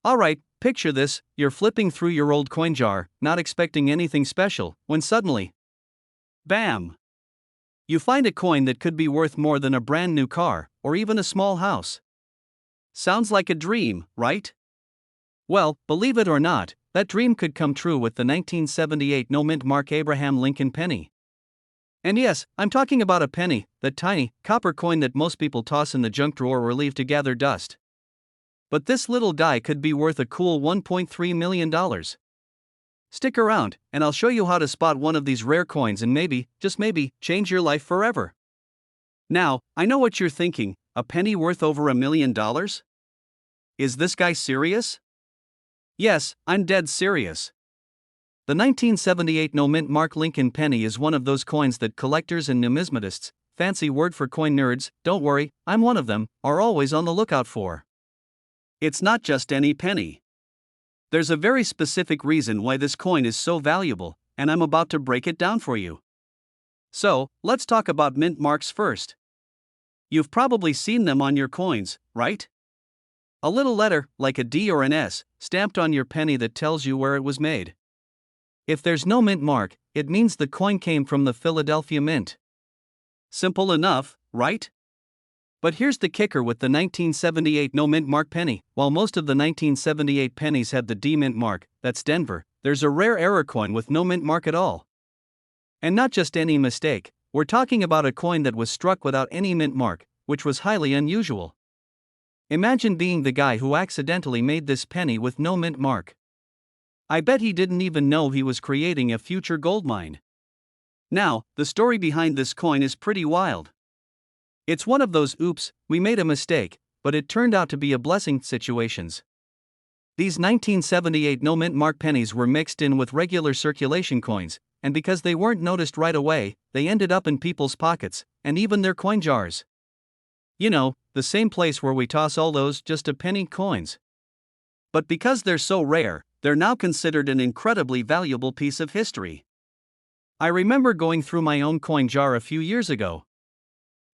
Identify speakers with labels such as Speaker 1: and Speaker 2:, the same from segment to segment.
Speaker 1: Alright, picture this: you're flipping through your old coin jar, not expecting anything special, when suddenly, bam! You find a coin that could be worth more than a brand new car, or even a small house. Sounds like a dream, right? Well, believe it or not, that dream could come true with the 1978 no-mint mark Abraham Lincoln penny. And yes, I'm talking about a penny, that tiny, copper coin that most people toss in the junk drawer or leave to gather dust. But this little die could be worth a cool $1.3 million. Stick around, and I'll show you how to spot one of these rare coins and maybe, just maybe, change your life forever. Now, I know what you're thinking: a penny worth over $1 million? Is this guy serious? Yes, I'm dead serious. The 1978 no-mint mark Lincoln penny is one of those coins that collectors and numismatists, fancy word for coin nerds, don't worry, I'm one of them, are always on the lookout for. It's not just any penny. There's a very specific reason why this coin is so valuable, and I'm about to break it down for you. So, let's talk about mint marks first. You've probably seen them on your coins, right? A little letter, like a D or an S, stamped on your penny that tells you where it was made. If there's no mint mark, it means the coin came from the Philadelphia Mint. Simple enough, right? But here's the kicker with the 1978 no-mint mark penny: while most of the 1978 pennies had the D mint mark, that's Denver, there's a rare error coin with no mint mark at all. And not just any mistake, we're talking about a coin that was struck without any mint mark, which was highly unusual. Imagine being the guy who accidentally made this penny with no mint mark. I bet he didn't even know he was creating a future gold mine. Now, the story behind this coin is pretty wild. It's one of those oops, we made a mistake, but it turned out to be a blessing situations. These 1978 no-mint mark pennies were mixed in with regular circulation coins, and because they weren't noticed right away, they ended up in people's pockets, and even their coin jars. You know, the same place where we toss all those just-a-penny coins. But because they're so rare, they're now considered an incredibly valuable piece of history. I remember going through my own coin jar a few years ago.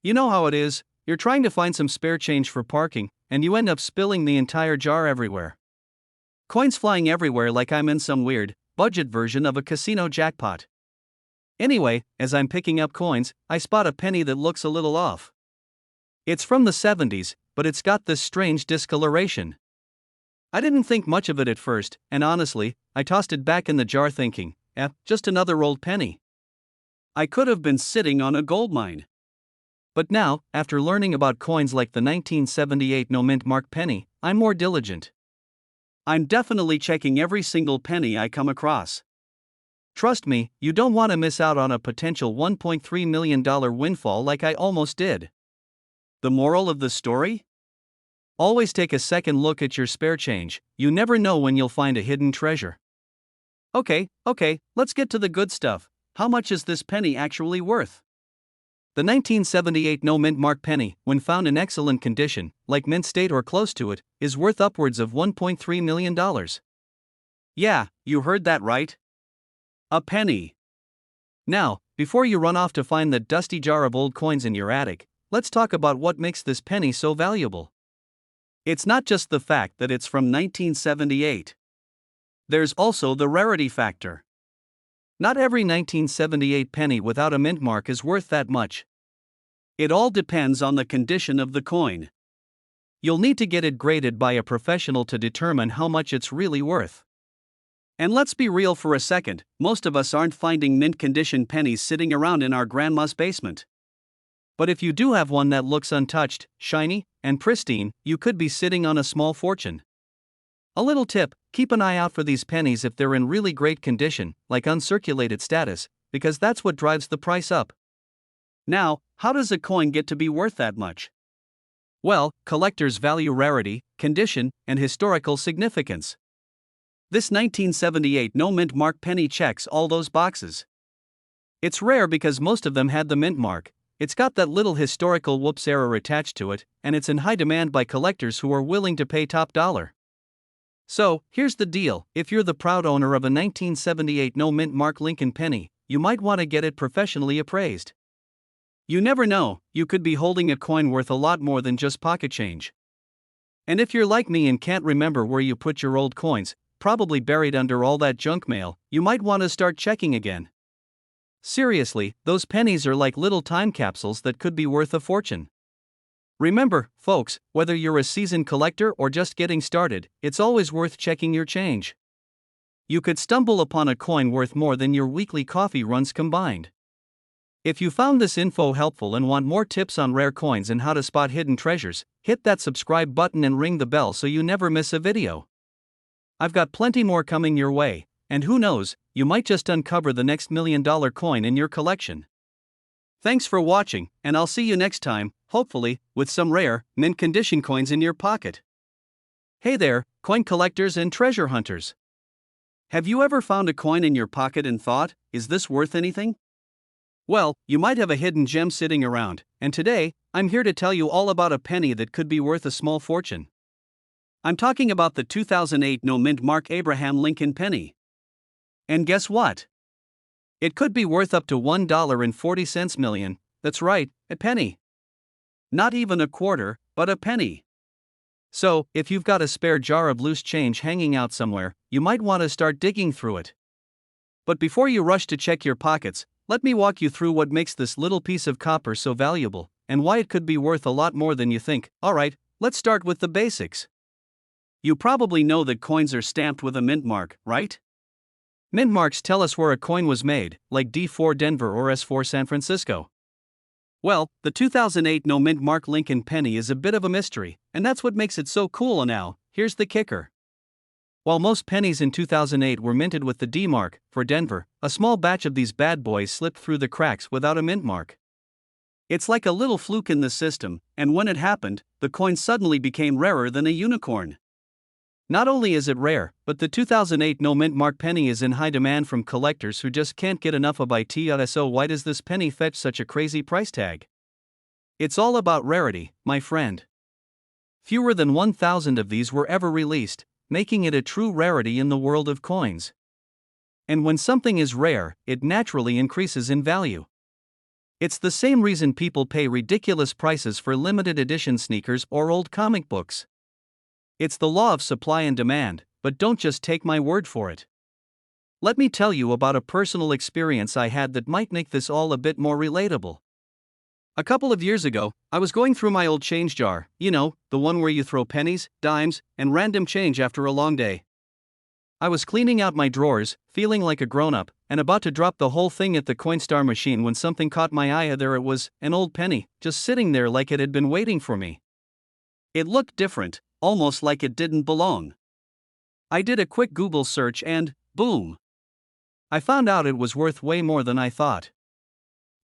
Speaker 1: You know how it is: you're trying to find some spare change for parking, and you end up spilling the entire jar everywhere. Coins flying everywhere like I'm in some weird, budget version of a casino jackpot. Anyway, as I'm picking up coins, I spot a penny that looks a little off. It's from the 70s, but it's got this strange discoloration. I didn't think much of it at first, and honestly, I tossed it back in the jar thinking, just another old penny. I could have been sitting on a gold mine. But now, after learning about coins like the 1978 no-mint mark penny, I'm more diligent. I'm definitely checking every single penny I come across. Trust me, you don't want to miss out on a potential $1.3 million windfall like I almost did. The moral of the story? Always take a second look at your spare change, you never know when you'll find a hidden treasure. Okay, let's get to the good stuff. How much is this penny actually worth? The 1978 no-mint mark penny, when found in excellent condition, like mint state or close to it, is worth upwards of $1.3 million. Yeah, you heard that right. A penny. Now, before you run off to find the dusty jar of old coins in your attic, let's talk about what makes this penny so valuable. It's not just the fact that it's from 1978. There's also the rarity factor. Not every 1978 penny without a mint mark is worth that much. It all depends on the condition of the coin. You'll need to get it graded by a professional to determine how much it's really worth. And let's be real for a second, most of us aren't finding mint condition pennies sitting around in our grandma's basement. But if you do have one that looks untouched, shiny, and pristine, you could be sitting on a small fortune. A little tip: keep an eye out for these pennies if they're in really great condition, like uncirculated status, because that's what drives the price up. Now, how does a coin get to be worth that much? Well, collectors value rarity, condition, and historical significance. This 1978 no-mint mark penny checks all those boxes. It's rare because most of them had the mint mark. It's got that little historical whoops error attached to it, and it's in high demand by collectors who are willing to pay top dollar. So, here's the deal: if you're the proud owner of a 1978 no-mint mark Lincoln penny, you might want to get it professionally appraised. You never know, you could be holding a coin worth a lot more than just pocket change. And if you're like me and can't remember where you put your old coins, probably buried under all that junk mail, you might want to start checking again. Seriously, those pennies are like little time capsules that could be worth a fortune. Remember, folks, whether you're a seasoned collector or just getting started, it's always worth checking your change. You could stumble upon a coin worth more than your weekly coffee runs combined. If you found this info helpful and want more tips on rare coins and how to spot hidden treasures, hit that subscribe button and ring the bell so you never miss a video. I've got plenty more coming your way, and who knows, you might just uncover the next $1 million coin in your collection. Thanks for watching, and I'll see you next time, hopefully, with some rare, mint condition coins in your pocket. Hey there, coin collectors and treasure hunters. Have you ever found a coin in your pocket and thought, is this worth anything? Well, you might have a hidden gem sitting around, and today, I'm here to tell you all about a penny that could be worth a small fortune. I'm talking about the 2008 no-mint Mark Abraham Lincoln penny. And guess what? It could be worth up to $1.40 million, that's right, a penny. Not even a quarter, but a penny. So, if you've got a spare jar of loose change hanging out somewhere, you might want to start digging through it. But before you rush to check your pockets, let me walk you through what makes this little piece of copper so valuable, and why it could be worth a lot more than you think. Alright, let's start with the basics. You probably know that coins are stamped with a mint mark, right? Mint marks tell us where a coin was made, like D4 Denver or S4 San Francisco. Well, the 2008 no-mint Mark Lincoln penny is a bit of a mystery, and that's what makes it so cool. Now, here's the kicker. While most pennies in 2008 were minted with the D mark, for Denver, a small batch of these bad boys slipped through the cracks without a mint mark. It's like a little fluke in the system, and when it happened, the coin suddenly became rarer than a unicorn. Not only is it rare, but the 2008 no-mint mark penny is in high demand from collectors who just can't get enough of it. So why does this penny fetch such a crazy price tag? It's all about rarity, my friend. Fewer than 1,000 of these were ever released, making it a true rarity in the world of coins. And when something is rare, it naturally increases in value. It's the same reason people pay ridiculous prices for limited edition sneakers or old comic books. It's the law of supply and demand, but don't just take my word for it. Let me tell you about a personal experience I had that might make this all a bit more relatable. A couple of years ago, I was going through my old change jar, you know, the one where you throw pennies, dimes, and random change after a long day. I was cleaning out my drawers, feeling like a grown-up, and about to drop the whole thing at the Coinstar machine when something caught my eye. There it was, an old penny, just sitting there like it had been waiting for me. It looked different, almost like it didn't belong. I did a quick Google search and, boom! I found out it was worth way more than I thought.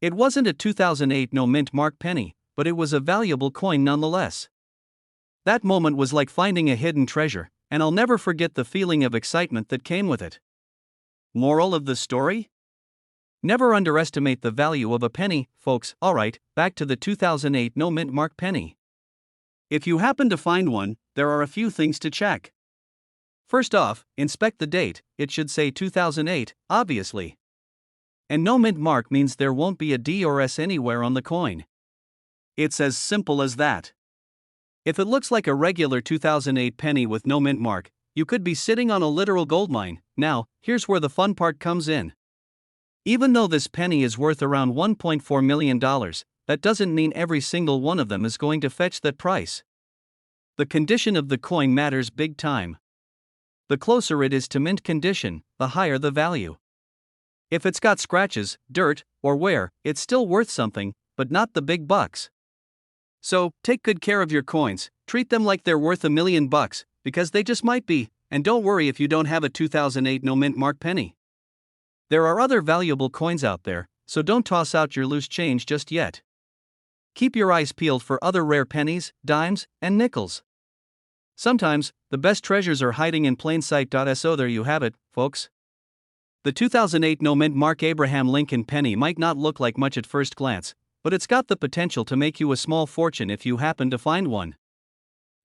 Speaker 1: It wasn't a 2008 no-mint Mark penny, but it was a valuable coin nonetheless. That moment was like finding a hidden treasure, and I'll never forget the feeling of excitement that came with it. Moral of the story? Never underestimate the value of a penny, folks. Alright, back to the 2008 no-mint Mark penny. If you happen to find one, there are a few things to check. First off, inspect the date. It should say 2008, obviously. And no mint mark means there won't be a D or S anywhere on the coin. It's as simple as that. If it looks like a regular 2008 penny with no mint mark, you could be sitting on a literal goldmine. Now, here's where the fun part comes in. Even though this penny is worth around $1.4 million, that doesn't mean every single one of them is going to fetch that price. The condition of the coin matters big time. The closer it is to mint condition, the higher the value. If it's got scratches, dirt, or wear, it's still worth something, but not the big bucks. So, take good care of your coins, treat them like they're worth $1 million, because they just might be, and don't worry if you don't have a 2008 no-mint mark penny. There are other valuable coins out there, so don't toss out your loose change just yet. Keep your eyes peeled for other rare pennies, dimes, and nickels. Sometimes, the best treasures are hiding in plain sight. So there you have it, folks. The 2008 no-mint Mark Abraham Lincoln penny might not look like much at first glance, but it's got the potential to make you a small fortune if you happen to find one.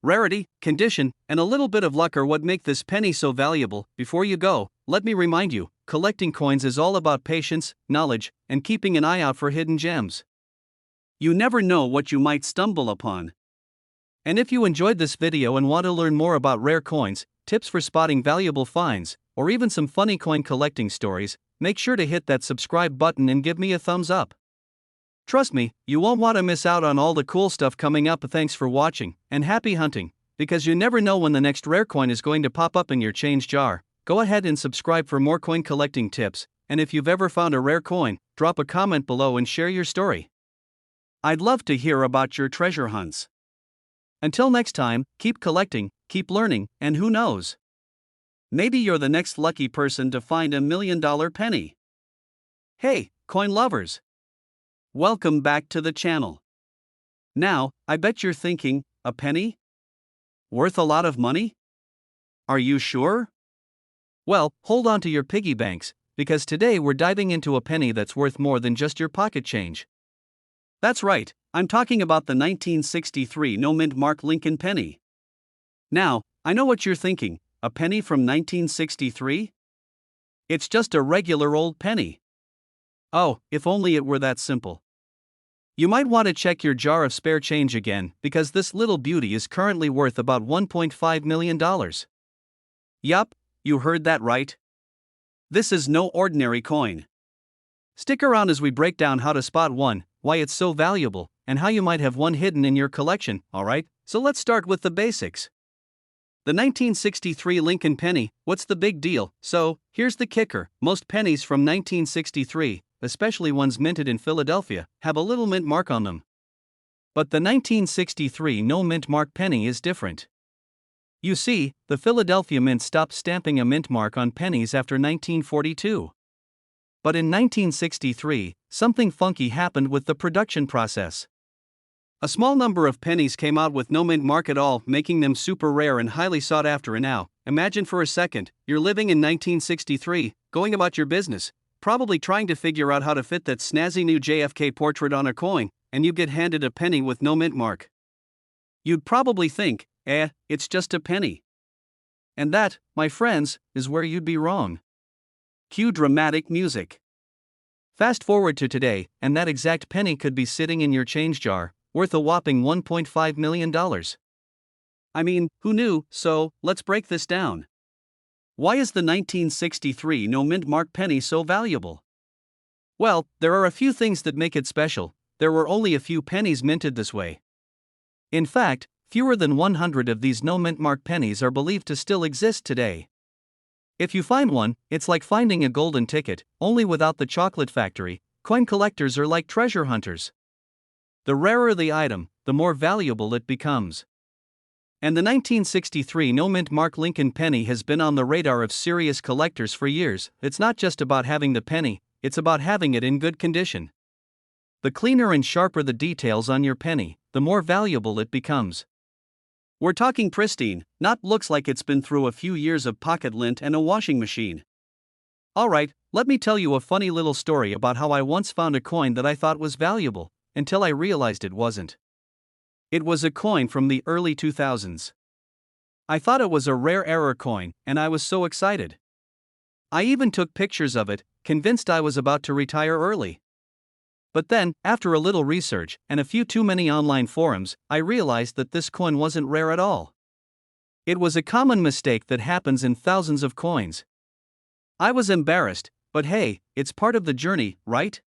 Speaker 1: Rarity, condition, and a little bit of luck are what make this penny so valuable. Before you go, let me remind you, collecting coins is all about patience, knowledge, and keeping an eye out for hidden gems. You never know what you might stumble upon. And if you enjoyed this video and want to learn more about rare coins, tips for spotting valuable finds, or even some funny coin collecting stories, make sure to hit that subscribe button and give me a thumbs up. Trust me, you won't want to miss out on all the cool stuff coming up. Thanks for watching, and happy hunting, because you never know when the next rare coin is going to pop up in your change jar. Go ahead and subscribe for more coin collecting tips, and if you've ever found a rare coin, drop a comment below and share your story. I'd love to hear about your treasure hunts. Until next time, keep collecting, keep learning, and who knows? Maybe you're the next lucky person to find $1 million penny. Hey, coin lovers! Welcome back to the channel. Now, I bet you're thinking, a penny? Worth a lot of money? Are you sure? Well, hold on to your piggy banks, because today we're diving into a penny that's worth more than just your pocket change. That's right, I'm talking about the 1963 no-mint mark Lincoln penny. Now, I know what you're thinking, a penny from 1963? It's just a regular old penny. Oh, if only it were that simple. You might want to check your jar of spare change again, because this little beauty is currently worth about $1.5 million. Yup, you heard that right. This is no ordinary coin. Stick around as we break down how to spot one, why it's so valuable, and how you might have one hidden in your collection, alright? So let's start with the basics. The 1963 Lincoln penny, what's the big deal? So, here's the kicker, most pennies from 1963, especially ones minted in Philadelphia, have a little mint mark on them. But the 1963 no mint mark penny is different. You see, the Philadelphia Mint stopped stamping a mint mark on pennies after 1942. But in 1963, something funky happened with the production process. A small number of pennies came out with no mint mark at all, making them super rare and highly sought after. And now, imagine for a second, you're living in 1963, going about your business, probably trying to figure out how to fit that snazzy new JFK portrait on a coin, and you get handed a penny with no mint mark. You'd probably think, it's just a penny. And that, my friends, is where you'd be wrong. Cue dramatic music. Fast forward to today, and that exact penny could be sitting in your change jar, worth a whopping $1.5 million. I mean, who knew? So, let's break this down. Why is the 1963 no mint mark penny so valuable? Well, there are a few things that make it special. There were only a few pennies minted this way. In fact, fewer than 100 of these no mint mark pennies are believed to still exist today. If you find one, it's like finding a golden ticket, only without the chocolate factory. Coin collectors are like treasure hunters. The rarer the item, the more valuable it becomes. And the 1963 no mint mark Lincoln penny has been on the radar of serious collectors for years. It's not just about having the penny, it's about having it in good condition. The cleaner and sharper the details on your penny, the more valuable it becomes. We're talking pristine, not looks like it's been through a few years of pocket lint and a washing machine. Alright, let me tell you a funny little story about how I once found a coin that I thought was valuable, until I realized it wasn't. It was a coin from the early 2000s. I thought it was a rare error coin, and I was so excited. I even took pictures of it, convinced I was about to retire early. But then, after a little research, and a few too many online forums, I realized that this coin wasn't rare at all. It was a common mistake that happens in thousands of coins. I was embarrassed, but hey, it's part of the journey, right?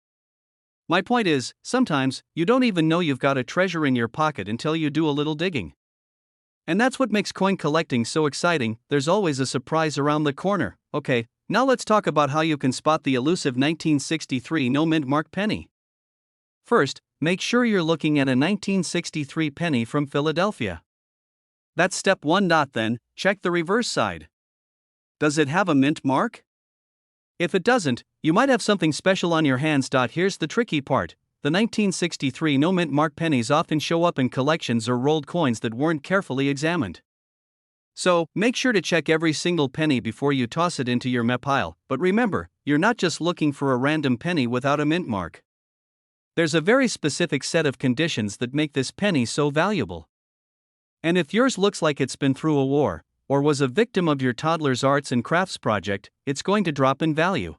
Speaker 1: My point is, sometimes, you don't even know you've got a treasure in your pocket until you do a little digging. And that's what makes coin collecting so exciting, there's always a surprise around the corner. Okay, now let's talk about how you can spot the elusive 1963 no mint mark penny. First, make sure you're looking at a 1963 penny from Philadelphia. That's step 1. Then, check the reverse side. Does it have a mint mark? If it doesn't, you might have something special on your hands. Here's the tricky part. The 1963 no mint mark pennies often show up in collections or rolled coins that weren't carefully examined. So, make sure to check every single penny before you toss it into your pile. But remember, you're not just looking for a random penny without a mint mark. There's a very specific set of conditions that make this penny so valuable. And if yours looks like it's been through a war, or was a victim of your toddler's arts and crafts project, it's going to drop in value.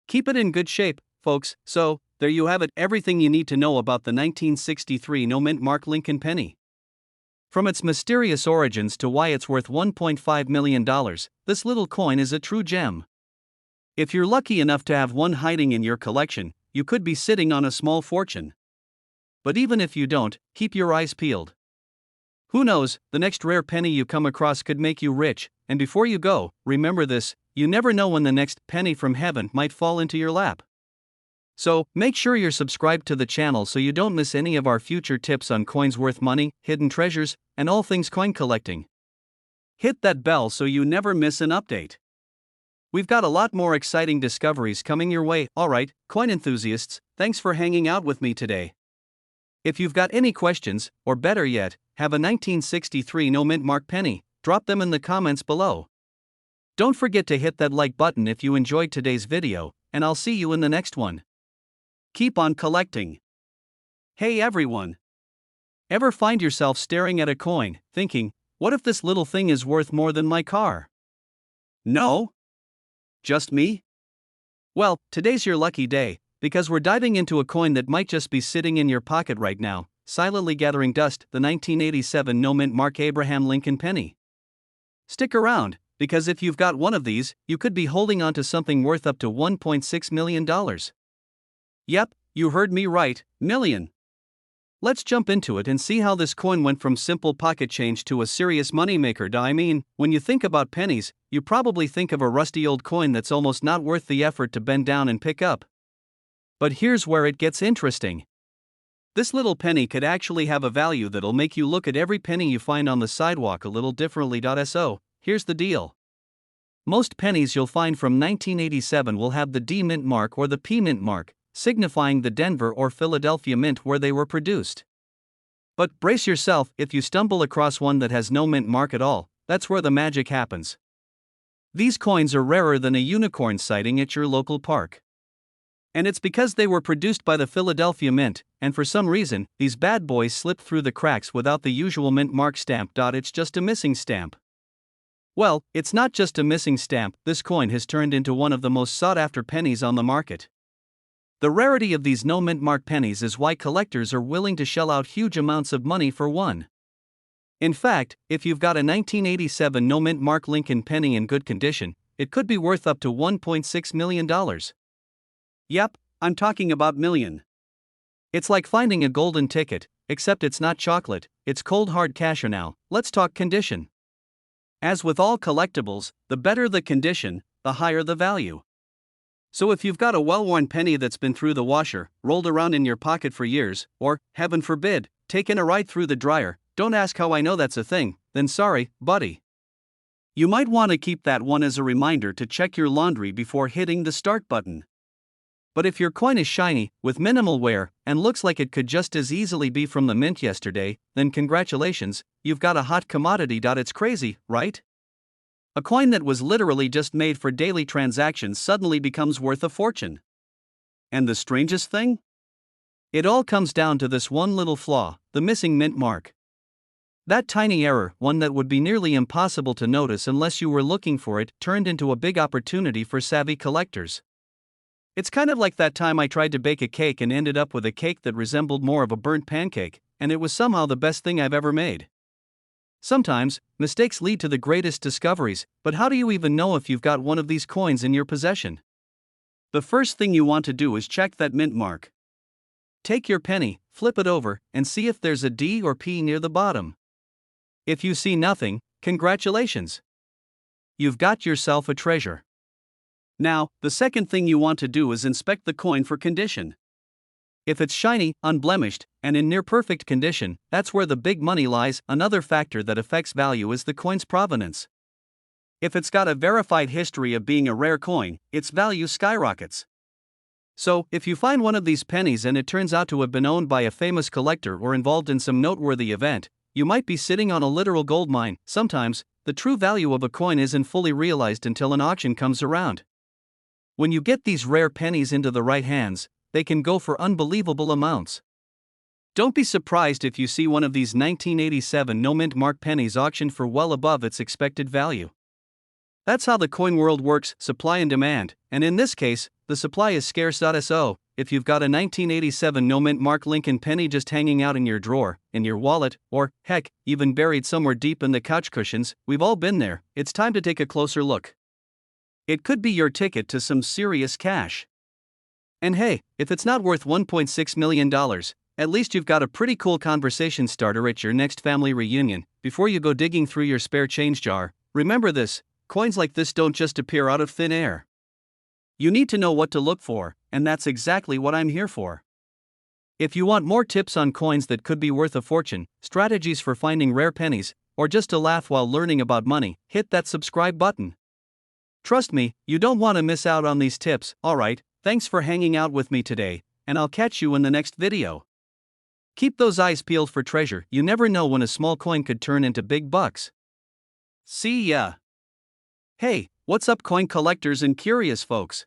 Speaker 1: Keep it in good shape, folks. So, there you have it, everything you need to know about the 1963 no mint mark Lincoln penny. From its mysterious origins to why it's worth $1.5 million, this little coin is a true gem. If you're lucky enough to have one hiding in your collection, you could be sitting on a small fortune. But even if you don't, keep your eyes peeled. Who knows, the next rare penny you come across could make you rich, and before you go, remember this: you never know when the next penny from heaven might fall into your lap. So, make sure you're subscribed to the channel so you don't miss any of our future tips on coins worth money, hidden treasures, and all things coin collecting. Hit that bell so you never miss an update. We've got a lot more exciting discoveries coming your way. Alright, coin enthusiasts, thanks for hanging out with me today. If you've got any questions, or better yet, have a 1963 no mint mark penny, drop them in the comments below. Don't forget to hit that like button if you enjoyed today's video, and I'll see you in the next one. Keep on collecting. Hey everyone! Ever find yourself staring at a coin, thinking, what if this little thing is worth more than my car? No? Just me? Well, today's your lucky day, because we're diving into a coin that might just be sitting in your pocket right now, silently gathering dust: the 1987 no mint mark Abraham Lincoln penny. Stick around, because if you've got one of these, you could be holding on to something worth up to $1.6 million. Yep, you heard me right, million. Let's jump into it and see how this coin went from simple pocket change to a serious moneymaker. I mean, when you think about pennies, you probably think of a rusty old coin that's almost not worth the effort to bend down and pick up. But here's where it gets interesting. This little penny could actually have a value that'll make you look at every penny you find on the sidewalk a little differently. So, here's the deal. Most pennies you'll find from 1987 will have the D mint mark or the P mint mark, signifying the Denver or Philadelphia mint where they were produced. But brace yourself if you stumble across one that has no mint mark at all. That's where the magic happens. These coins are rarer than a unicorn sighting at your local park. And it's because they were produced by the Philadelphia Mint, and for some reason, these bad boys slipped through the cracks without the usual mint mark stamp. It's just a missing stamp. Well, it's not just a missing stamp, this coin has turned into one of the most sought-after pennies on the market. The rarity of these no mint mark pennies is why collectors are willing to shell out huge amounts of money for one. In fact, if you've got a 1987 no mint mark Lincoln penny in good condition, it could be worth up to $1.6 million. Yep, I'm talking about million. It's like finding a golden ticket, except it's not chocolate, it's cold hard cash. Now, let's talk condition. As with all collectibles, the better the condition, the higher the value. So if you've got a well-worn penny that's been through the washer, rolled around in your pocket for years, or, heaven forbid, taken a ride through the dryer, don't ask how I know that's a thing, then sorry, buddy. You might want to keep that one as a reminder to check your laundry before hitting the start button. But if your coin is shiny, with minimal wear, and looks like it could just as easily be from the mint yesterday, then congratulations, you've got a hot commodity. It's crazy, right? A coin that was literally just made for daily transactions suddenly becomes worth a fortune. And the strangest thing? It all comes down to this one little flaw: the missing mint mark. That tiny error, one that would be nearly impossible to notice unless you were looking for it, turned into a big opportunity for savvy collectors. It's kind of like that time I tried to bake a cake and ended up with a cake that resembled more of a burnt pancake, and it was somehow the best thing I've ever made. Sometimes, mistakes lead to the greatest discoveries, but how do you even know if you've got one of these coins in your possession? The first thing you want to do is check that mint mark. Take your penny, flip it over, and see if there's a D or P near the bottom. If you see nothing, congratulations. You've got yourself a treasure. Now, the second thing you want to do is inspect the coin for condition. If it's shiny, unblemished, and in near-perfect condition, that's where the big money lies. Another factor that affects value is the coin's provenance. If it's got a verified history of being a rare coin, its value skyrockets. So, if you find one of these pennies and it turns out to have been owned by a famous collector or involved in some noteworthy event, you might be sitting on a literal gold mine. Sometimes, the true value of a coin isn't fully realized until an auction comes around. When you get these rare pennies into the right hands, they can go for unbelievable amounts. Don't be surprised if you see one of these 1987 no mint mark pennies auctioned for well above its expected value. That's how the coin world works: supply and demand, and in this case, the supply is scarce. So, if you've got a 1987 no mint mark Lincoln penny just hanging out in your drawer, in your wallet, or, heck, even buried somewhere deep in the couch cushions, we've all been there. It's time to take a closer look. It could be your ticket to some serious cash. And hey, if it's not worth $1.6 million, at least you've got a pretty cool conversation starter at your next family reunion. Before you go digging through your spare change jar, remember this: coins like this don't just appear out of thin air. You need to know what to look for, and that's exactly what I'm here for. If you want more tips on coins that could be worth a fortune, strategies for finding rare pennies, or just to laugh while learning about money, hit that subscribe button. Trust me, you don't want to miss out on these tips. Alright, thanks for hanging out with me today, and I'll catch you in the next video. Keep those eyes peeled for treasure. You never know when a small coin could turn into big bucks. See ya! Hey, what's up, coin collectors and curious folks?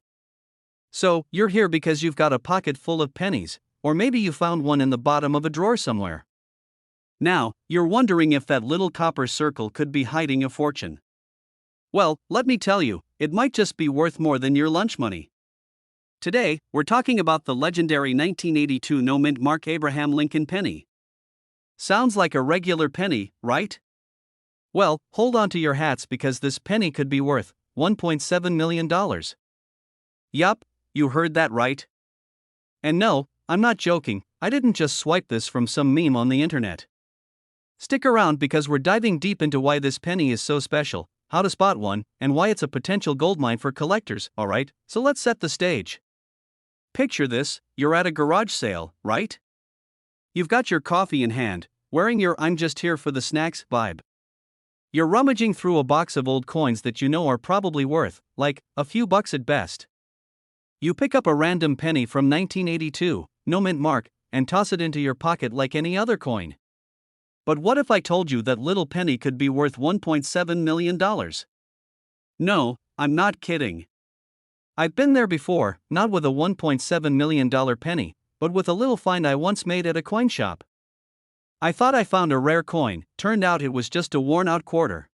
Speaker 1: So, you're here because you've got a pocket full of pennies, or maybe you found one in the bottom of a drawer somewhere. Now, you're wondering if that little copper circle could be hiding a fortune. Well, let me tell you, it might just be worth more than your lunch money. Today, we're talking about the legendary 1982 no mint mark Abraham Lincoln penny. Sounds like a regular penny, right? Well, hold on to your hats because this penny could be worth $1.7 million. Yup, you heard that right. And no, I'm not joking, I didn't just swipe this from some meme on the internet. Stick around because we're diving deep into why this penny is so special, how to spot one, and why it's a potential goldmine for collectors. Alright, so let's set the stage. Picture this: you're at a garage sale, right? You've got your coffee in hand, wearing your "I'm just here for the snacks" vibe. You're rummaging through a box of old coins that you know are probably worth, like, a few bucks at best. You pick up a random penny from 1982, no mint mark, and toss it into your pocket like any other coin. But what if I told you that little penny could be worth $1.7 million? No, I'm not kidding. I've been there before, not with a $1.7 million penny, but with a little find I once made at a coin shop. I thought I found a rare coin, turned out it was just a worn-out quarter.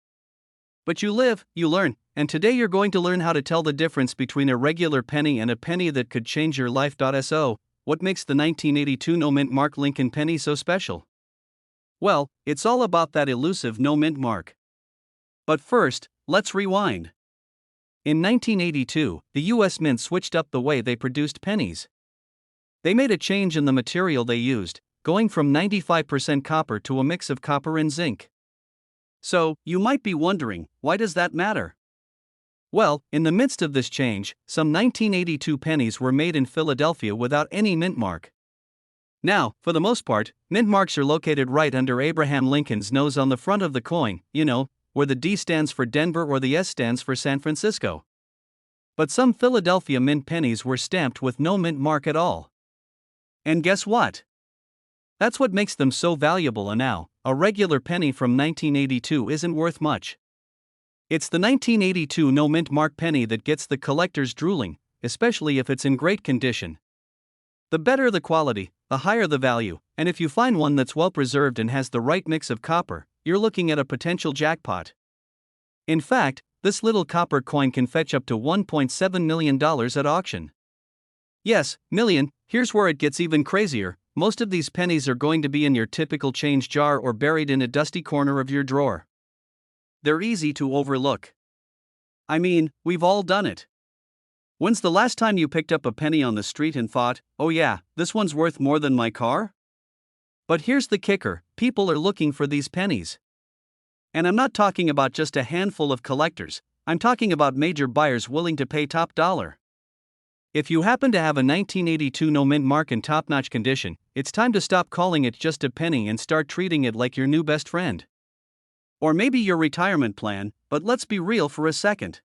Speaker 1: But you live, you learn, and today you're going to learn how to tell the difference between a regular penny and a penny that could change your life. So, what makes the 1982 no mint mark Lincoln penny so special? Well, it's all about that elusive no mint mark. But first, let's rewind. In 1982, the US Mint switched up the way they produced pennies. They made a change in the material they used, going from 95% copper to a mix of copper and zinc. So, you might be wondering, why does that matter? Well, in the midst of this change, some 1982 pennies were made in Philadelphia without any mint mark. Now, for the most part, mint marks are located right under Abraham Lincoln's nose on the front of the coin, where the D stands for Denver or the S stands for San Francisco. But some Philadelphia mint pennies were stamped with no mint mark at all. And guess what? That's what makes them so valuable, and now, a regular penny from 1982 isn't worth much. It's the 1982 no mint mark penny that gets the collectors drooling, especially if it's in great condition. The better the quality, the higher the value, and if you find one that's well preserved and has the right mix of copper, you're looking at a potential jackpot. In fact, this little copper coin can fetch up to $1.7 million at auction. Yes, million. Here's where it gets even crazier: most of these pennies are going to be in your typical change jar or buried in a dusty corner of your drawer. They're easy to overlook. I mean, we've all done it. When's the last time you picked up a penny on the street and thought, "Oh yeah, this one's worth more than my car"? But here's the kicker: people are looking for these pennies. And I'm not talking about just a handful of collectors, I'm talking about major buyers willing to pay top dollar. If you happen to have a 1982 no mint mark in top-notch condition, it's time to stop calling it just a penny and start treating it like your new best friend. Or maybe your retirement plan, but let's be real for a second.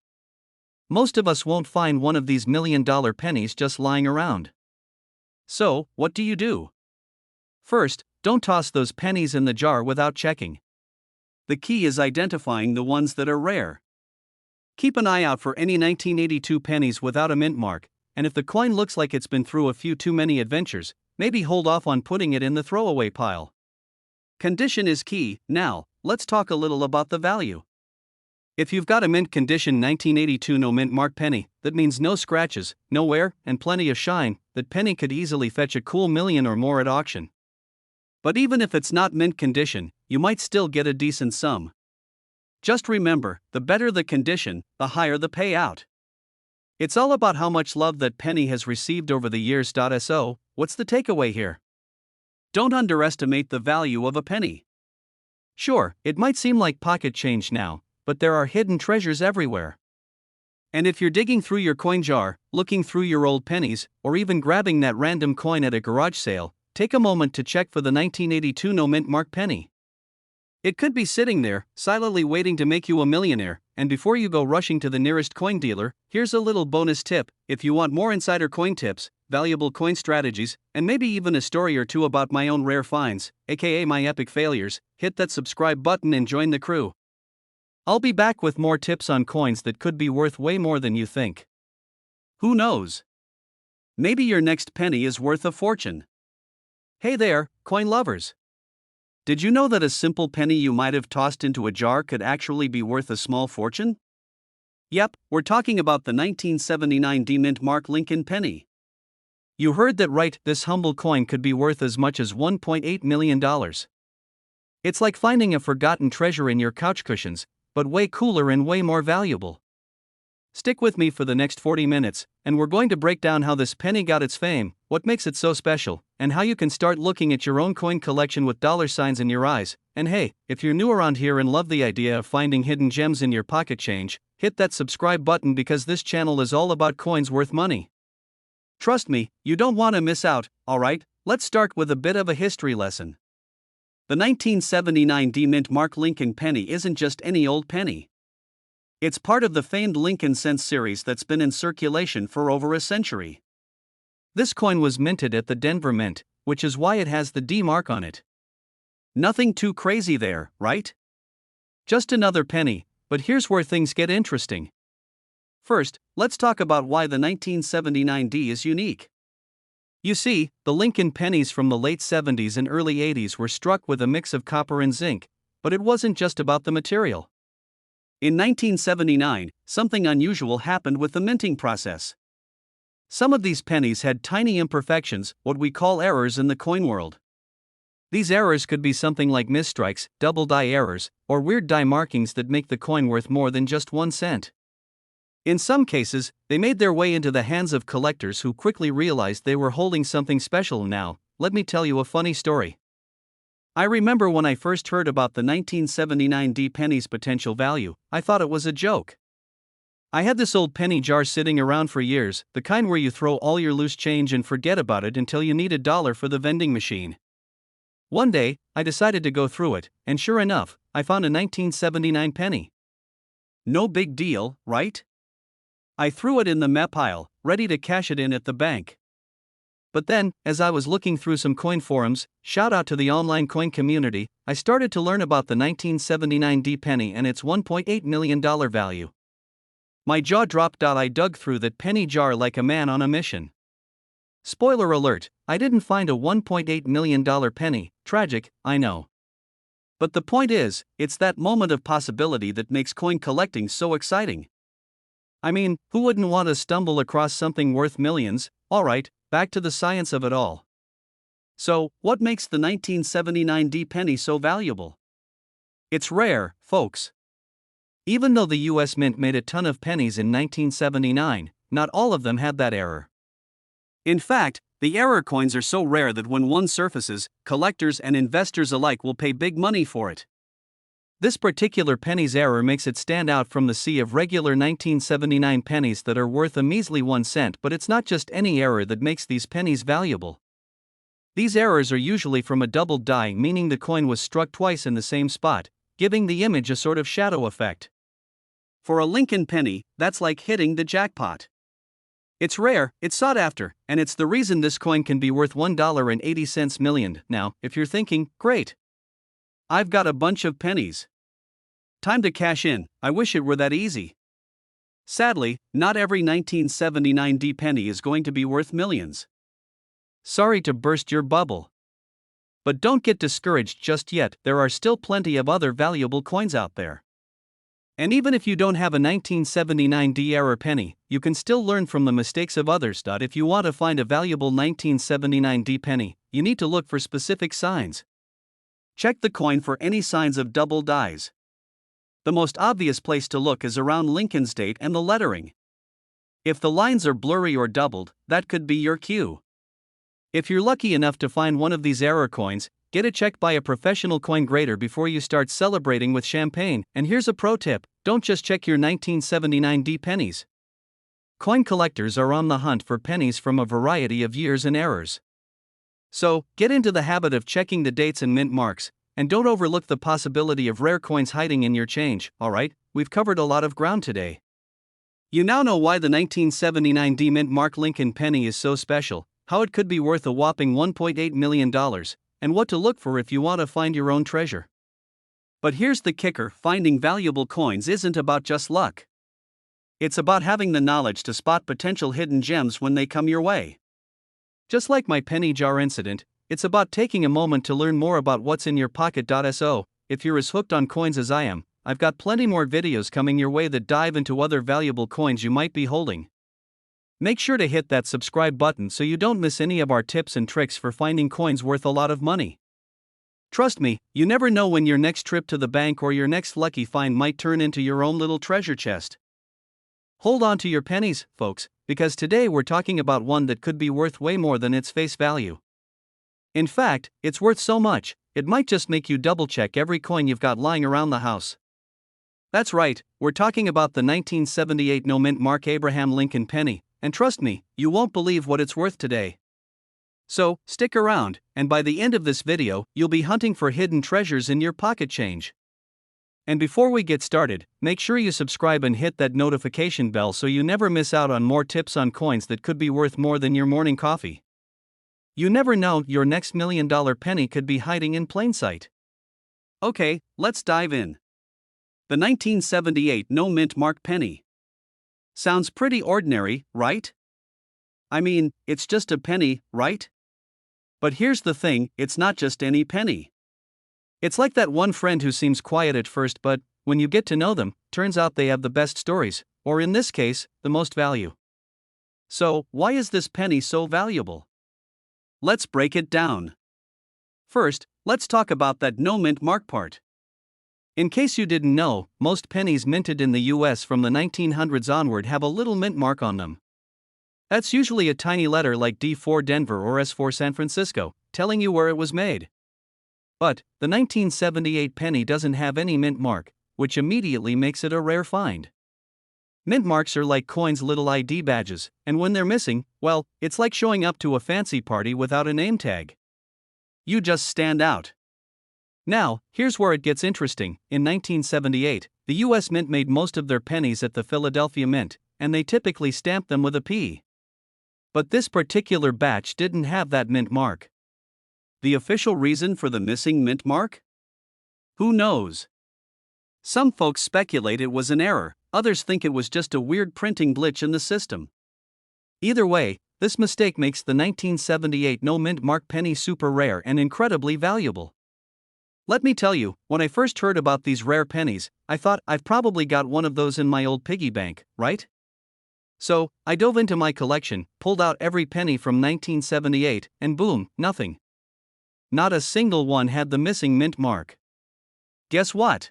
Speaker 1: Most of us won't find one of these million-dollar pennies just lying around. So, what do you do? First, don't toss those pennies in the jar without checking. The key is identifying the ones that are rare. Keep an eye out for any 1982 pennies without a mint mark, and if the coin looks like it's been through a few too many adventures, maybe hold off on putting it in the throwaway pile. Condition is key. Now, let's talk a little about the value. If you've got a mint condition 1982 no mint mark penny, that means no scratches, no wear, and plenty of shine, that penny could easily fetch a cool million or more at auction. But even if it's not mint condition, you might still get a decent sum. Just remember, the better the condition, the higher the payout. It's all about how much love that penny has received over the years. So, what's the takeaway here? Don't underestimate the value of a penny. Sure, it might seem like pocket change now, but there are hidden treasures everywhere. And if you're digging through your coin jar, looking through your old pennies, or even grabbing that random coin at a garage sale, take a moment to check for the 1982 no mint mark penny. It could be sitting there, silently waiting to make you a millionaire. And before you go rushing to the nearest coin dealer, here's a little bonus tip. If you want more insider coin tips, valuable coin strategies, and maybe even a story or two about my own rare finds, aka my epic failures, hit that subscribe button and join the crew. I'll be back with more tips on coins that could be worth way more than you think. Who knows? Maybe your next penny is worth a fortune. Hey there, coin lovers! Did you know that a simple penny you might have tossed into a jar could actually be worth a small fortune? Yep, we're talking about the 1979 D-Mint Mark Lincoln penny. You heard that right, this humble coin could be worth as much as $1.8 million. It's like finding a forgotten treasure in your couch cushions, but way cooler and way more valuable. Stick with me for the next 40 minutes, and we're going to break down how this penny got its fame, what makes it so special, and how you can start looking at your own coin collection with dollar signs in your eyes. And hey, if you're new around here and love the idea of finding hidden gems in your pocket change, hit that subscribe button because this channel is all about coins worth money. Trust me, you don't want to miss out. Alright, let's start with a bit of a history lesson. The 1979 D-Mint Mark Lincoln penny isn't just any old penny. It's part of the famed Lincoln Cents series that's been in circulation for over a century. This coin was minted at the Denver Mint, which is why it has the D mark on it. Nothing too crazy there, right? Just another penny, but here's where things get interesting. First, let's talk about why the 1979 D is unique. You see, the Lincoln pennies from the late 70s and early 80s were struck with a mix of copper and zinc, but it wasn't just about the material. In 1979, something unusual happened with the minting process. Some of these pennies had tiny imperfections, what we call errors in the coin world. These errors could be something like misstrikes, double die errors, or weird die markings that make the coin worth more than just 1 cent. In some cases, they made their way into the hands of collectors who quickly realized they were holding something special. Now, let me tell you a funny story. I remember when I first heard about the 1979 D penny's potential value, I thought it was a joke. I had this old penny jar sitting around for years, the kind where you throw all your loose change and forget about it until you need $1 for the vending machine. One day, I decided to go through it, and sure enough, I found a 1979 penny. No big deal, right? I threw it in the meh pile, ready to cash it in at the bank. But then, as I was looking through some coin forums, shout out to the online coin community, I started to learn about the 1979 D penny and its $1.8 million value. My jaw dropped. I dug through that penny jar like a man on a mission. Spoiler alert, I didn't find a $1.8 million penny, tragic, I know. But the point is, it's that moment of possibility that makes coin collecting so exciting. I mean, who wouldn't want to stumble across something worth millions? Alright, back to the science of it all. So, what makes the 1979 D penny so valuable? It's rare, folks. Even though the US Mint made a ton of pennies in 1979, not all of them had that error. In fact, the error coins are so rare that when one surfaces, collectors and investors alike will pay big money for it. This particular penny's error makes it stand out from the sea of regular 1979 pennies that are worth a measly 1 cent. But it's not just any error that makes these pennies valuable. These errors are usually from a double die, meaning the coin was struck twice in the same spot, giving the image a sort of shadow effect. For a Lincoln penny, that's like hitting the jackpot. It's rare, it's sought after, and it's the reason this coin can be worth $1.80 million. Now, if you're thinking, great, I've got a bunch of pennies. Time to cash in, I wish it were that easy. Sadly, not every 1979 D penny is going to be worth millions. Sorry to burst your bubble. But don't get discouraged just yet, there are still plenty of other valuable coins out there. And even if you don't have a 1979 D-era penny, you can still learn from the mistakes of others. If you want to find a valuable 1979 D penny, you need to look for specific signs. Check the coin for any signs of double dies. The most obvious place to look is around Lincoln's date and the lettering. If the lines are blurry or doubled, that could be your cue. If you're lucky enough to find one of these error coins, get it checked by a professional coin grader before you start celebrating with champagne. And here's a pro tip: don't just check your 1979 D pennies. Coin collectors are on the hunt for pennies from a variety of years and eras. So, get into the habit of checking the dates and mint marks, and don't overlook the possibility of rare coins hiding in your change. Alright, we've covered a lot of ground today. You now know why the 1979 D mint mark Lincoln penny is so special, how it could be worth a whopping $1.8 million, and what to look for if you want to find your own treasure. But here's the kicker: finding valuable coins isn't about just luck. It's about having the knowledge to spot potential hidden gems when they come your way. Just like my penny jar incident, it's about taking a moment to learn more about what's in your pocket. So, if you're as hooked on coins as I am, I've got plenty more videos coming your way that dive into other valuable coins you might be holding. Make sure to hit that subscribe button so you don't miss any of our tips and tricks for finding coins worth a lot of money. Trust me, you never know when your next trip to the bank or your next lucky find might turn into your own little treasure chest. Hold on to your pennies, folks, because today we're talking about one that could be worth way more than its face value. In fact, it's worth so much, it might just make you double-check every coin you've got lying around the house. That's right, we're talking about the 1978 no mint mark Abraham Lincoln penny, and trust me, you won't believe what it's worth today. So, stick around, and by the end of this video, you'll be hunting for hidden treasures in your pocket change. And before we get started, make sure you subscribe and hit that notification bell so you never miss out on more tips on coins that could be worth more than your morning coffee. You never know, your next $1 million penny could be hiding in plain sight. Okay, let's dive in. The 1978 no mint mark penny. Sounds pretty ordinary, right? I mean, it's just a penny, right? But here's the thing, it's not just any penny. It's like that one friend who seems quiet at first, but when you get to know them, turns out they have the best stories, or in this case, the most value. So, why is this penny so valuable? Let's break it down. First, let's talk about that no mint mark part. In case you didn't know, most pennies minted in the US from the 1900s onward have a little mint mark on them. That's usually a tiny letter like D for Denver or S for San Francisco, telling you where it was made. But the 1978 penny doesn't have any mint mark, which immediately makes it a rare find. Mint marks are like coins' little ID badges, and when they're missing, well, it's like showing up to a fancy party without a name tag. You just stand out. Now, here's where it gets interesting. In 1978, the US Mint made most of their pennies at the Philadelphia Mint, and they typically stamped them with a P. But this particular batch didn't have that mint mark. The official reason for the missing mint mark? Who knows? Some folks speculate it was an error, others think it was just a weird printing glitch in the system. Either way, this mistake makes the 1978 no mint mark penny super rare and incredibly valuable. Let me tell you, when I first heard about these rare pennies, I thought I've probably got one of those in my old piggy bank, right? So, I dove into my collection, pulled out every penny from 1978, and boom, nothing. Not a single one had the missing mint mark. Guess what?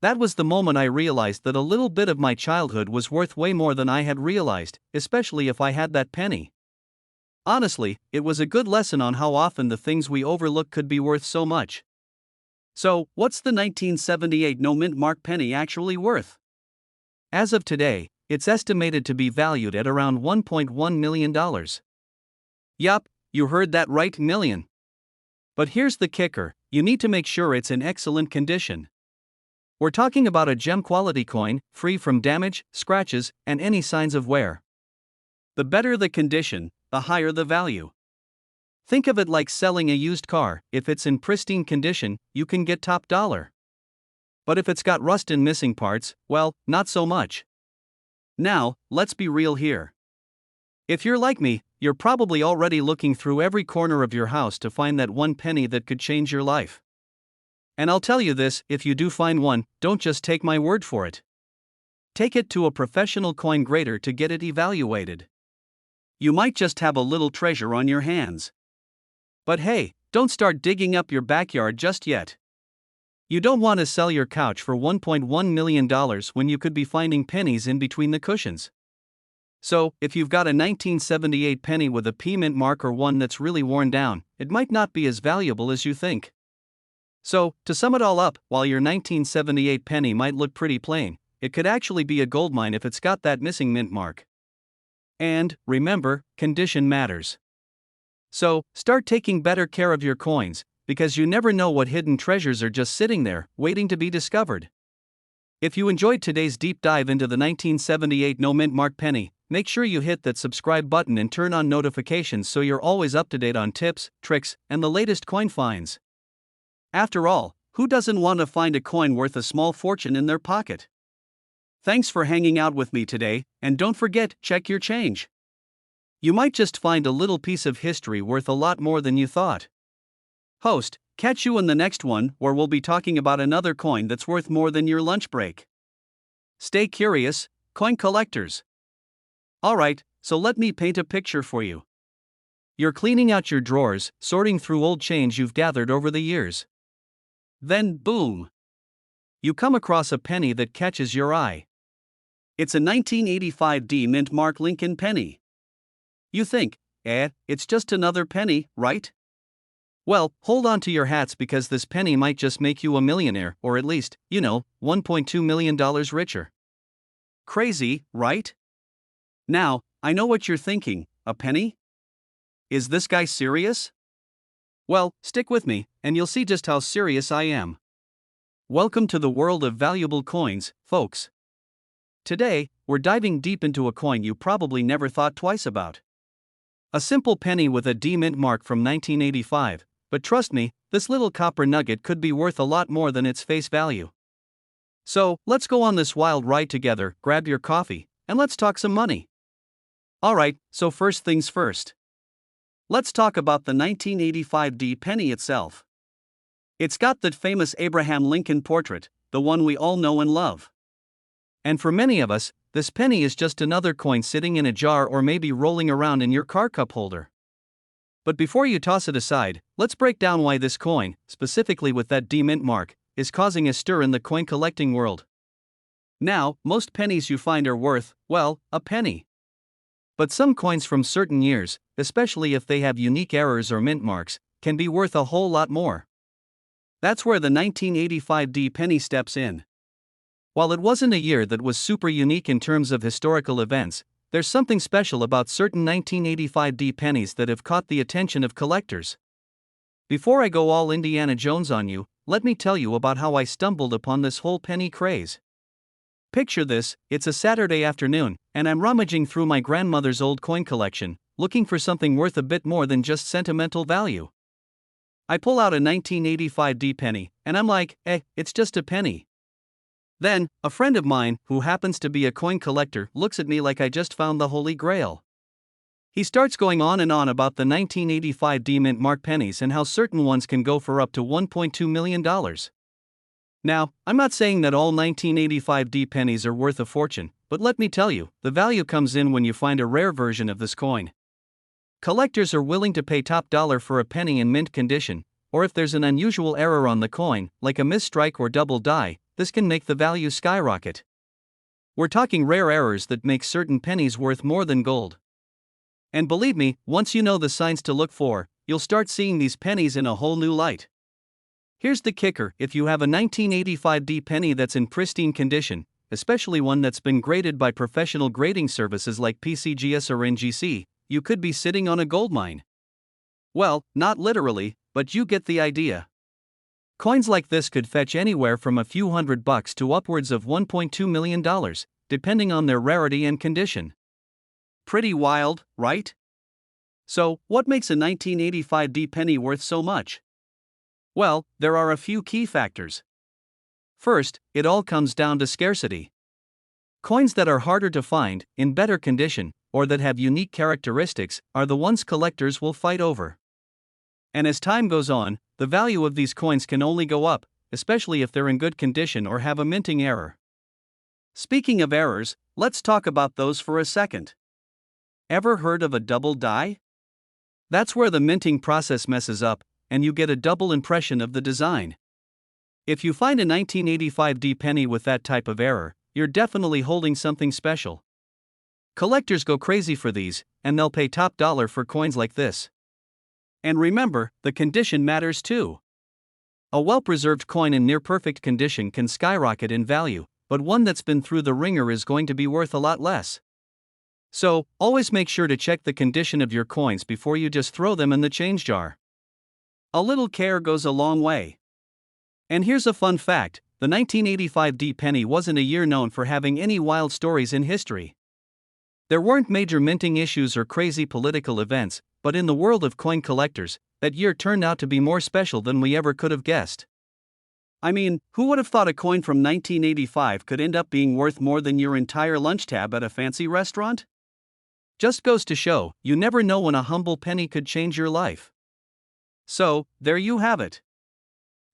Speaker 1: That was the moment I realized that a little bit of my childhood was worth way more than I had realized, especially if I had that penny. Honestly, it was a good lesson on how often the things we overlook could be worth so much. So, what's the 1978 no mint mark penny actually worth? As of today, it's estimated to be valued at around $1.1 million. Yup, you heard that right, million. But here's the kicker, you need to make sure it's in excellent condition. We're talking about a gem quality coin, free from damage, scratches, and any signs of wear. The better the condition, the higher the value. Think of it like selling a used car. If it's in pristine condition, you can get top dollar. But if it's got rust and missing parts, well, not so much. Now, let's be real here. If you're like me, you're probably already looking through every corner of your house to find that one penny that could change your life. And I'll tell you this, if you do find one, don't just take my word for it. Take it to a professional coin grader to get it evaluated. You might just have a little treasure on your hands. But hey, don't start digging up your backyard just yet. You don't want to sell your couch for $1.1 million when you could be finding pennies in between the cushions. So, if you've got a 1978 penny with a P mint mark or one that's really worn down, it might not be as valuable as you think. So, to sum it all up, while your 1978 penny might look pretty plain, it could actually be a goldmine if it's got that missing mint mark. And, remember, condition matters. So, start taking better care of your coins, because you never know what hidden treasures are just sitting there, waiting to be discovered. If you enjoyed today's deep dive into the 1978 no mint mark penny, make sure you hit that subscribe button and turn on notifications so you're always up to date on tips, tricks, and the latest coin finds. After all, who doesn't want to find a coin worth a small fortune in their pocket? Thanks for hanging out with me today, and don't forget, check your change. You might just find a little piece of history worth a lot more than you thought. Host, catch you in the next one where we'll be talking about another coin that's worth more than your lunch break. Stay curious, coin collectors. Alright, so let me paint a picture for you. You're cleaning out your drawers, sorting through old change you've gathered over the years. Then, boom! You come across a penny that catches your eye. It's a 1985 D mint mark Lincoln penny. You think, it's just another penny, right? Well, hold on to your hats because this penny might just make you a millionaire, or at least, $1.2 million richer. Crazy, right? Now, I know what you're thinking, a penny? Is this guy serious? Well, stick with me, and you'll see just how serious I am. Welcome to the world of valuable coins, folks. Today, we're diving deep into a coin you probably never thought twice about. A simple penny with a D mint mark from 1985, but trust me, this little copper nugget could be worth a lot more than its face value. So, let's go on this wild ride together, grab your coffee, and let's talk some money. Alright, so first things first. Let's talk about the 1985 D penny itself. It's got that famous Abraham Lincoln portrait, the one we all know and love. And for many of us, this penny is just another coin sitting in a jar or maybe rolling around in your car cup holder. But before you toss it aside, let's break down why this coin, specifically with that D mint mark, is causing a stir in the coin collecting world. Now, most pennies you find are worth, well, a penny. But some coins from certain years, especially if they have unique errors or mint marks, can be worth a whole lot more. That's where the 1985 D penny steps in. While it wasn't a year that was super unique in terms of historical events, there's something special about certain 1985 D pennies that have caught the attention of collectors. Before I go all Indiana Jones on you, let me tell you about how I stumbled upon this whole penny craze. Picture this, it's a Saturday afternoon, and I'm rummaging through my grandmother's old coin collection, looking for something worth a bit more than just sentimental value. I pull out a 1985 D penny, and I'm like, it's just a penny. Then, a friend of mine, who happens to be a coin collector, looks at me like I just found the Holy Grail. He starts going on and on about the 1985 D mint mark pennies and how certain ones can go for up to $1.2 million. Now, I'm not saying that all 1985 D pennies are worth a fortune, but let me tell you, the value comes in when you find a rare version of this coin. Collectors are willing to pay top dollar for a penny in mint condition, or if there's an unusual error on the coin, like a misstrike or double die, this can make the value skyrocket. We're talking rare errors that make certain pennies worth more than gold. And believe me, once you know the signs to look for, you'll start seeing these pennies in a whole new light. Here's the kicker: if you have a 1985 D penny that's in pristine condition, especially one that's been graded by professional grading services like PCGS or NGC, you could be sitting on a goldmine. Well, not literally, but you get the idea. Coins like this could fetch anywhere from a few $100 to upwards of $1.2 million, depending on their rarity and condition. Pretty wild, right? So, what makes a 1985 D penny worth so much? Well, there are a few key factors. First, it all comes down to scarcity. Coins that are harder to find, in better condition, or that have unique characteristics, are the ones collectors will fight over. And as time goes on, the value of these coins can only go up, especially if they're in good condition or have a minting error. Speaking of errors, let's talk about those for a second. Ever heard of a double die? That's where the minting process messes up, and you get a double impression of the design. If you find a 1985 D penny with that type of error, you're definitely holding something special. Collectors go crazy for these, and they'll pay top dollar for coins like this. And remember, the condition matters too. A well-preserved coin in near-perfect condition can skyrocket in value, but one that's been through the ringer is going to be worth a lot less. So, always make sure to check the condition of your coins before you just throw them in the change jar. A little care goes a long way. And here's a fun fact, the 1985 D penny wasn't a year known for having any wild stories in history. There weren't major minting issues or crazy political events, but in the world of coin collectors, that year turned out to be more special than we ever could have guessed. I mean, who would have thought a coin from 1985 could end up being worth more than your entire lunch tab at a fancy restaurant? Just goes to show, you never know when a humble penny could change your life. So, there you have it.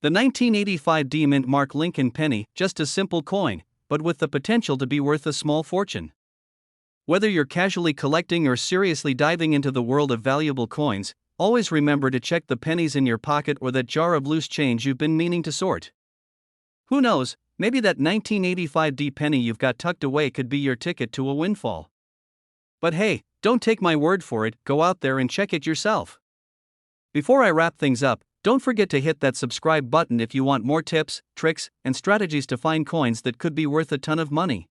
Speaker 1: The 1985 D Mint Mark Lincoln penny, just a simple coin, but with the potential to be worth a small fortune. Whether you're casually collecting or seriously diving into the world of valuable coins, always remember to check the pennies in your pocket or that jar of loose change you've been meaning to sort. Who knows, maybe that 1985 D penny you've got tucked away could be your ticket to a windfall. But hey, don't take my word for it, go out there and check it yourself. Before I wrap things up, don't forget to hit that subscribe button if you want more tips, tricks, and strategies to find coins that could be worth a ton of money.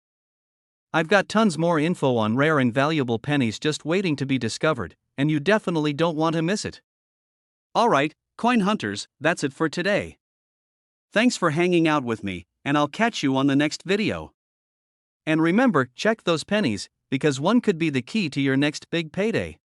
Speaker 1: I've got tons more info on rare and valuable pennies just waiting to be discovered, and you definitely don't want to miss it. Alright, coin hunters, that's it for today. Thanks for hanging out with me, and I'll catch you on the next video. And remember, check those pennies, because one could be the key to your next big payday.